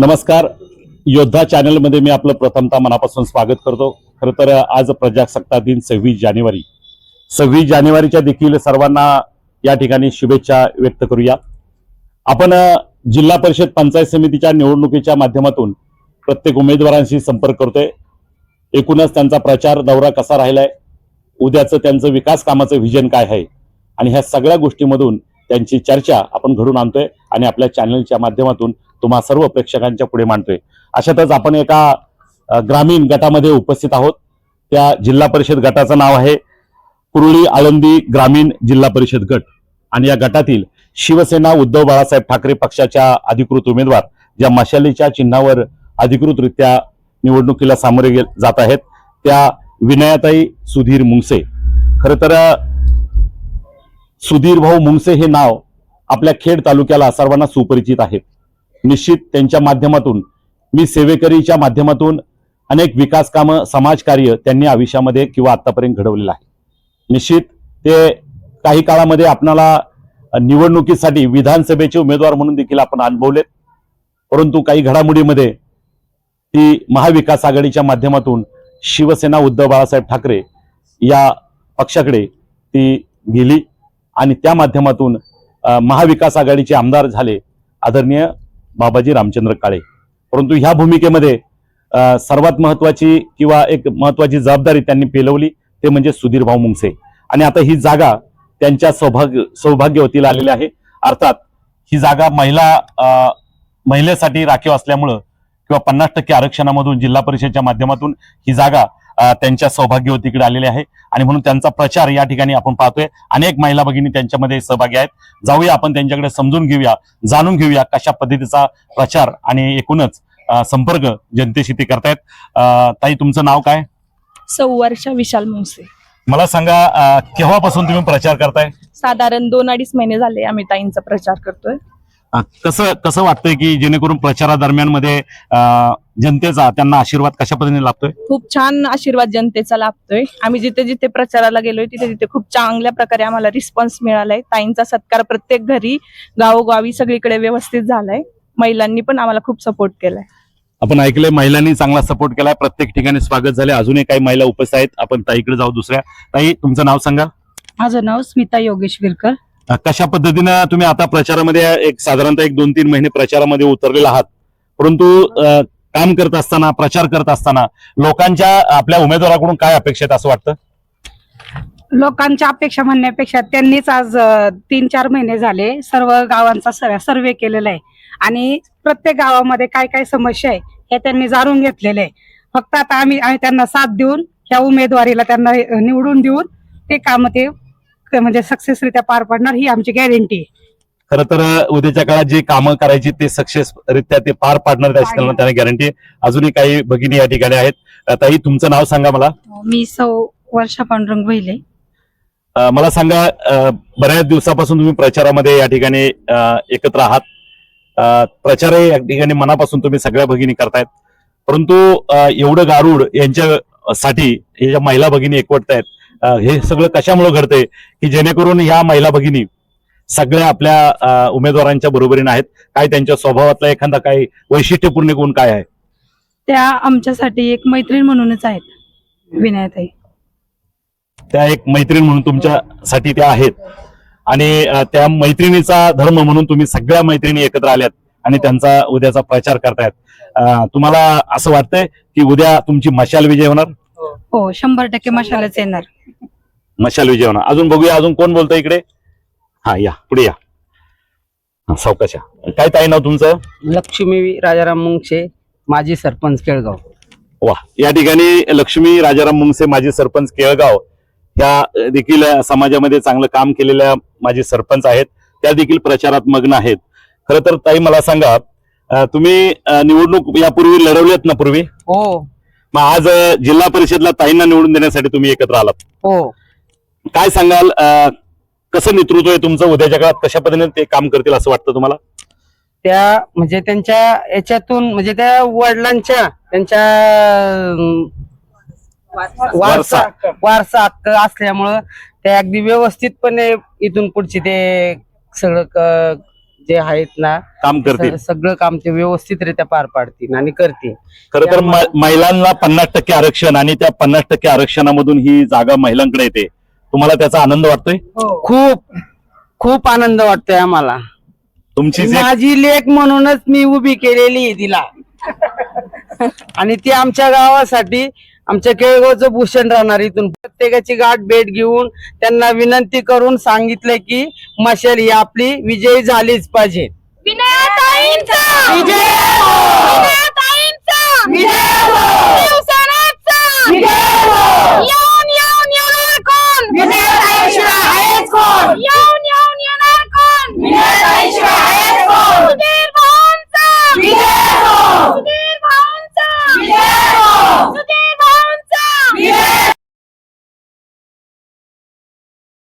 नमस्कार. योद्धा चॅनल मध्ये मी आपलं प्रथमतः मनापासून स्वागत करतो. खरं तर आज प्रजासत्ताक दिन 26 जानेवारी. 26 जानेवारीच्या देखील सर्वांना या ठिकाणी शुभेच्छा व्यक्त करूया. आपण जिल्हा परिषद पंचायत समितीच्या निवडणुकीच्या माध्यमातून प्रत्येक उमेदवारांशी संपर्क करतोय. एकूणच त्यांचा प्रचार दौरा कसा राहिलाय, उद्याचं त्यांचं विकास कामाचं व्हिजन काय आहे आणि ह्या सगळ्या गोष्टींमधून त्यांची चर्चा आपण घडून आणतोय आणि आपल्या चॅनलच्या माध्यमातून तुम्हा सर्व प्रेक्षकांच्या पुढे मांडतोय. अशातच आपण एका ग्रामीण गटामध्ये उपस्थित आहोत. त्या जिल्हा परिषद गटाचं नाव आहे कुरुळी आळंदी ग्रामीण जिल्हा परिषद गट आणि या गटातील शिवसेना उद्धव बाळासाहेब ठाकरे पक्षाच्या अधिकृत उमेदवार ज्या मशालीच्या चिन्हावर अधिकृतरित्या निवडणुकीला सामोरे जात आहेत त्या विनयाताई सुधीर मुंगसे. खरं तर सुधीर भाऊ मुंगसे हे नाव आपल्या खेड तालुक्याला सर्वांना सुपरिचित आहे. निश्चित त्यांच्या माध्यमातून मी सेवेकरीच्या माध्यमातून अनेक विकास कामं समाजकार्य त्यांनी आयुष्यामध्ये किंवा आतापर्यंत घडवलेलं आहे. निश्चित ते काही काळामध्ये आपणाला निवडणुकीसाठी विधानसभेचे उमेदवार म्हणून देखील आपण अनुभवलेत. परंतु काही घडामोडीमध्ये ती महाविकास आघाडीच्या माध्यमातून शिवसेना उद्धव बाळासाहेब ठाकरे या पक्षाकडे ती गेली आणि त्या माध्यमातून महाविकास आघाडीचे आमदार झाले आदरणीय बाबाजी रामचंद्र काळे. परंतु ह्या भूमिकेमध्ये सर्वात महत्वाची किंवा एक महत्वाची जबाबदारी त्यांनी पेलवली ते म्हणजे सुधीर भाऊ मुंगसे. आणि आता ही जागा त्यांच्या सौभाग्यवतीला आलेली आहे. अर्थात ही जागा महिलेसाठी राखीव असल्यामुळं किंवा 50% आरक्षणामधून जिल्हा परिषदेच्या माध्यमातून ही जागा त्यांच्या सौभाग्यवतीकडे आलेली आहे आणि म्हणून त्यांचा प्रचार या ठिकाणी आपण पाहतोय. अनेक महिला भगिनी त्यांच्यामध्ये सहभागी आहेत. जाऊया आपण त्यांच्याकडे समजून घेऊया, जाणून घेऊया कशा पद्धतीचा प्रचार आणि एकूणच संपर्क जनतेशी ते करतायत. ताई, तुमचं नाव काय? वर्षा विशाल मुंगसे. मला सांगा, केव्हापासून तुम्ही प्रचार करताय? साधारण 2-2.5 महिने झाले आम्ही ताईंचा प्रचार करतोय. कसं वाटतंय की जेणेकरून प्रचारादरम्यान मध्ये जनतेचा त्यांना आशीर्वाद कशा पद्धतीने लाभतोय? खूप छान आशीर्वाद जनतेचा लाभतोय. आम्ही जिथे जिथे प्रचाराला गेलोय तिथे तिथे खूप चांगल्या प्रकारे आम्हाला रिस्पॉन्स मिळालाय. ताईंचा सत्कार प्रत्येक घरी, गावोगावी सगळीकडे व्यवस्थित झालाय. महिलांनी पण आम्हाला खूप सपोर्ट केलाय. आपण ऐकलंय महिलांनी चांगला सपोर्ट केलाय. प्रत्येक ठिकाणी स्वागत झाले. अजूनही काही महिला उपस्थित आहेत. आपण ताईकडे जाऊ. दुसऱ्या ताई, तुमचं नाव सांगा. माझं नाव स्मिता योगेश विरकर. कशा पद्धतीनं तुम्ही आता प्रचारामध्ये एक साधारणतः 1-2-3 महिने प्रचारामध्ये उतरलेला आहात, परंतु काम करत असताना, प्रचार करत असताना लोकांच्या आपल्या उमेदवाराकडून काय अपेक्षा आहेत असं वाटतं? लोकांच्या अपेक्षा म्हणण्यापेक्षा त्यांनीच आज 3-4 महिने झाले सर्व गावांचा सर्वे केलेला आहे आणि प्रत्येक गावामध्ये काय काय समस्या आहे हे त्यांनी जाणून घेतलेले आहे. फक्त आता आम्ही त्यांना साथ देऊन ह्या उमेदवारीला त्यांना निवडून देऊन ते काम ते म्हणजे सक्सेसरित्या पार पाडणार ही आमची गॅरंटी आहे. खरं तर उद्याच्या काळात जे कामं करायची ते सक्सेसरित्या ते पार पाडणार त्याची त्यांना गॅरंटी आहे. अजूनही काही भगिनी या ठिकाणी आहेत. ताई, तुमचं नाव सांगा मला. मी वर्षा पांडुरंग भैले. मला सांगा, बऱ्याच दिवसापासून तुम्ही प्रचारामध्ये या ठिकाणी एकत्र आहात. प्रचार या ठिकाणी मनापासून तुम्ही सगळ्या भगिनी करतायत, परंतु एवढं गारुड यांच्यासाठी या महिला भगिनी एकवटतायत. हे सगळं कशामुळे घडतंय की जेणेकरून ह्या महिला भगिनी सगळ्या आपल्या उमेदवारांच्या बरोबरीने आहेत? काय त्यांच्या स्वभावातला एखादा काही वैशिष्ट्यपूर्ण गुण काय आहे? त्या आमच्यासाठी एक मैत्रीण म्हणूनच आहेत. विनयताई त्या एक मैत्रीण म्हणून तुमच्यासाठी त्या आहेत आणि त्या मैत्रिणीचा धर्म म्हणून तुम्ही सगळ्या मैत्रिणी एकत्र आल्यात आणि त्यांचा उद्याचा प्रचार करतायत. तुम्हाला असं वाटतंय की उद्या तुमची मशाल विजय होणार? हो, 100% मशालच येणार. मशाल विजय होणार. अजून बघूया, अजून कोण बोलतंय इकडे? हा, या पुढे या. सावकाशा. काय ताई नाव तुमचं? लक्ष्मी राजाराम मुंगसे, माजी सरपंच केळगाव. वा, या ठिकाणी लक्ष्मी राजाराम मुंगसे माजी सरपंच केळगाव त्या देखील समाजामध्ये चांगलं काम केलेल्या माजी सरपंच आहेत. त्या देखील प्रचारात मग्न आहेत. खरं तर ताई, मला सांगा, तुम्ही निवडणूक यापूर्वी लढवलीत ना पूर्वी? हो. मग आज जिल्हा परिषदला ताईंना निवडून देण्यासाठी तुम्ही एकत्र आलात. हो. काय सांगाल, कसं नेतृत्व आहे तुमचं? उद्याच्या काळात कशा पद्धतीने ते काम करतील असं वाटतं तुम्हाला? त्या म्हणजे त्यांच्या याच्यातून म्हणजे त्या वडिलांच्या त्यांच्या वारसा हक्क असल्यामुळं ते अगदी व्यवस्थितपणे इथून पुढची ते सगळं जे आहेत ना काम करतील. सगळं काम ते व्यवस्थितरित्या पार पाडतील आणि करतील. खरं तर महिलांना 50% आरक्षण आणि त्या 50% आरक्षणामधून ही जागा महिलांकडे येते. तुम्हाला त्याचा आनंद वाटतोय? खूप खूप आनंद वाटतोय आम्हाला. तुमची जे माझी लेक म्हणूनच मी उभी केलेली आहे तिला आणि ती आमच्या गावासाठी आमच्या केळगावचं भूषण राहणार. इथून प्रत्येकाची गाठ भेट घेऊन त्यांना विनंती करून सांगितलंय की मशाल ही आपली विजयी झालीच पाहिजे. येऊन